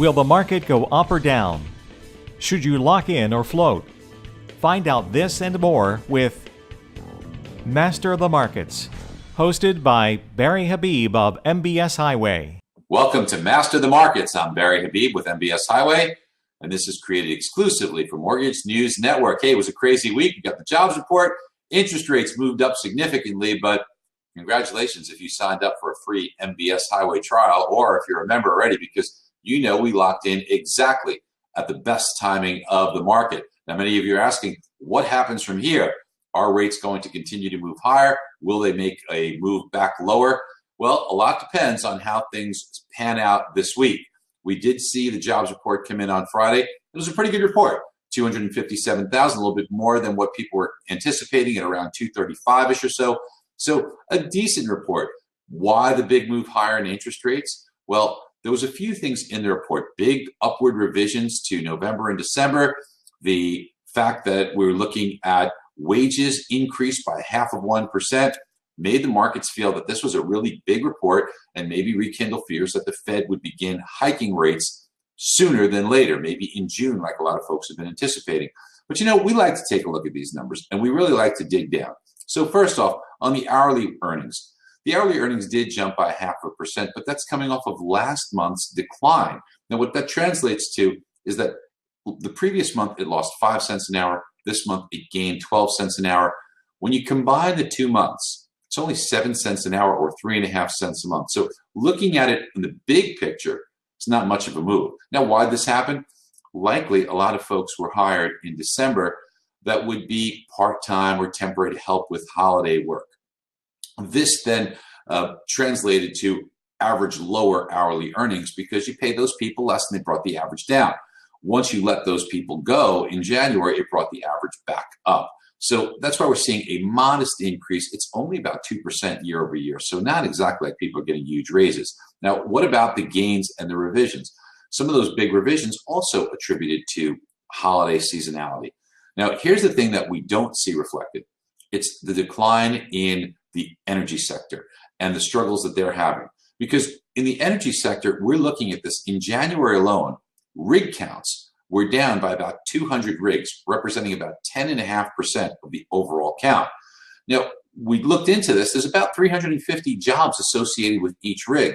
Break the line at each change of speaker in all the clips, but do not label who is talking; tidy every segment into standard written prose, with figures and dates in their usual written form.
Will the market go up or down? Should you lock in or float? Find out this and more with Master of the Markets, hosted by Barry Habib of MBS Highway.
Welcome to Master of the Markets. I'm Barry Habib with MBS Highway, and this is created exclusively for Mortgage News Network. Hey, it was a crazy week. We got the jobs report. Interest rates moved up significantly, but congratulations if you signed up for a free MBS Highway trial, or if you're a member already, because you know we locked in exactly at the best timing of the market. Now, many of you are asking, what happens from here? Are rates going to continue to move higher? Will they make a move back lower? Well, a lot depends on how things pan out this week. We did see the jobs report come in on Friday. It was a pretty good report, 257,000, a little bit more than what people were anticipating at around 235-ish or so. So a decent report. Why the big move higher in interest rates? Well, there was a few things in the report. Big upward revisions to November and December. The fact that we're looking at wages increased by 0.5% made the markets feel that this was a really big report and maybe rekindle fears that the Fed would begin hiking rates sooner than later, maybe in June, like a lot of folks have been anticipating. But you know, we like to take a look at these numbers, and we really like to dig down. So first off, on the hourly earnings. The hourly earnings did jump by 0.5%, but that's coming off of last month's decline. Now, what that translates to is that the previous month it lost 5 cents an hour. This month it gained 12 cents an hour. When you combine the 2 months, it's only 7 cents an hour or 3.5 cents a month. So looking at it in the big picture, it's not much of a move. Now, why did this happen? Likely a lot of folks were hired in December that would be part-time or temporary to help with holiday work. This then translated to average lower hourly earnings because you pay those people less and they brought the average down. Once you let those people go in January, it brought the average back up. So that's why we're seeing a modest increase. It's only about 2% year over year. So not exactly like people are getting huge raises. Now, what about the gains and the revisions? Some of those big revisions also attributed to holiday seasonality. Now, here's the thing that we don't see reflected. It's the decline in the energy sector and the struggles that they're having. Because in the energy sector, we're looking at this in January alone, rig counts were down by about 200 rigs, representing about 10.5% of the overall count. Now, we looked into this. There's about 350 jobs associated with each rig.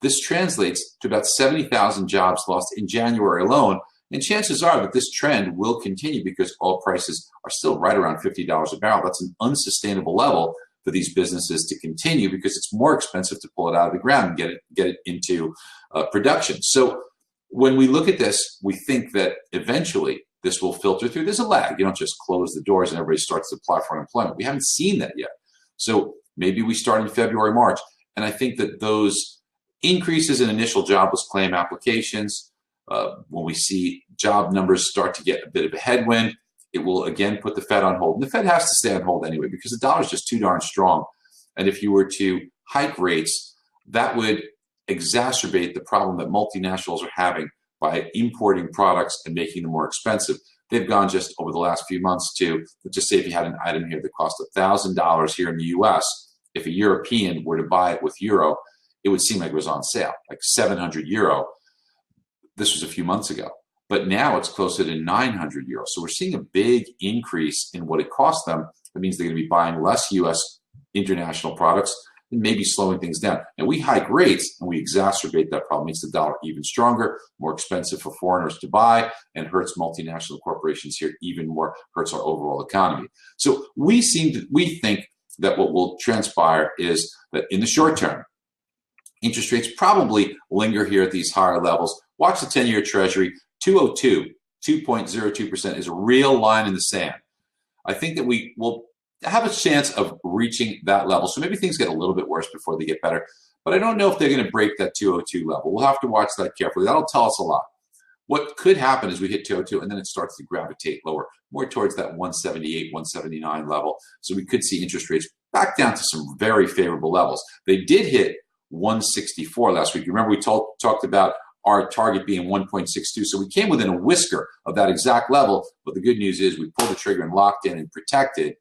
This translates to about 70,000 jobs lost in January alone. And chances are that this trend will continue because oil prices are still right around $50 a barrel. That's an unsustainable level for these businesses to continue because it's more expensive to pull it out of the ground and get it into production. So when we look at this, we think that eventually this will filter through. There's a lag. You don't just close the doors and everybody starts to apply for unemployment. We haven't seen that yet. So maybe we start in February, March. And I think that those increases in initial jobless claim applications, when we see job numbers start to get a bit of a headwind, it will again put the Fed on hold. And the Fed has to stay on hold anyway because the dollar is just too darn strong. And if you were to hike rates, that would exacerbate the problem that multinationals are having by importing products and making them more expensive. They've gone just over the last few months to, let's just say if you had an item here that cost $1,000 here in the US, if a European were to buy it with euro, it would seem like it was on sale, like 700 euro. This was a few months ago. But now it's closer to 900 euros. So we're seeing a big increase in what it costs them. That means they're going to be buying less U.S. international products and maybe slowing things down. And we hike rates and we exacerbate that problem. It makes the dollar even stronger, more expensive for foreigners to buy, and hurts multinational corporations here even more, hurts our overall economy. So we think that what will transpire is that in the short term, interest rates probably linger here at these higher levels. Watch the 10-year Treasury. 2.02% is a real line in the sand. I think that we will have a chance of reaching that level. So maybe things get a little bit worse before they get better. But I don't know if they're going to break that 202 level. We'll have to watch that carefully. That'll tell us a lot. What could happen is we hit 202 and then it starts to gravitate lower, more towards that 178, 179 level. So we could see interest rates back down to some very favorable levels. They did hit 164 last week. Remember we talked about our target being 1.62. So we came within a whisker of that exact level. But the good news is we pulled the trigger and locked in and protected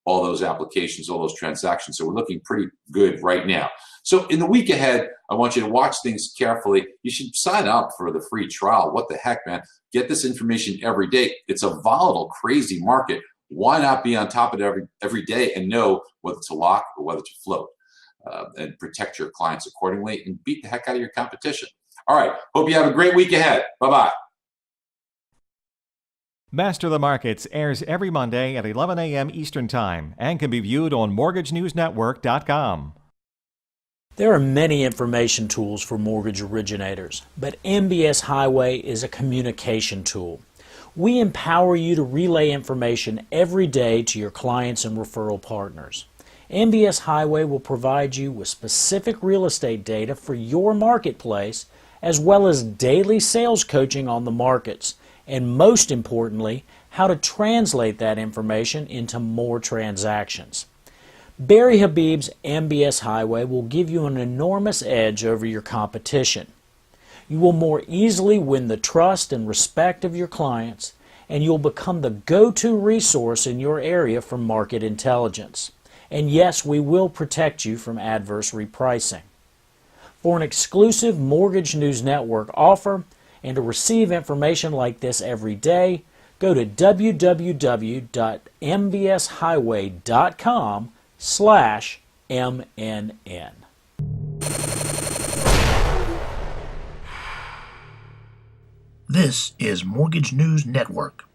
all those applications, all those transactions. So we're looking pretty good right now. So in the week ahead, I want you to watch things carefully. You should sign up for the free trial. What the heck, man? Get this information every day. It's a volatile, crazy market. Why not be on top of it every day and know whether to lock or whether to float, and protect your clients accordingly and beat the heck out of your competition. All right. Hope you have a great week ahead. Bye-bye.
Master the Markets airs every Monday at 11 a.m. Eastern Time and can be viewed on MortgageNewsNetwork.com.
There are many information tools for mortgage originators, but MBS Highway is a communication tool. We empower you to relay information every day to your clients and referral partners. MBS Highway will provide you with specific real estate data for your marketplace, as well as daily sales coaching on the markets, and most importantly, how to translate that information into more transactions. Barry Habib's MBS Highway will give you an enormous edge over your competition. You will more easily win the trust and respect of your clients, and you'll become the go-to resource in your area for market intelligence. And yes, we will protect you from adverse repricing. For an exclusive Mortgage News Network offer and to receive information like this every day, go to www.mbshighway.com/MNN.
This is Mortgage News Network.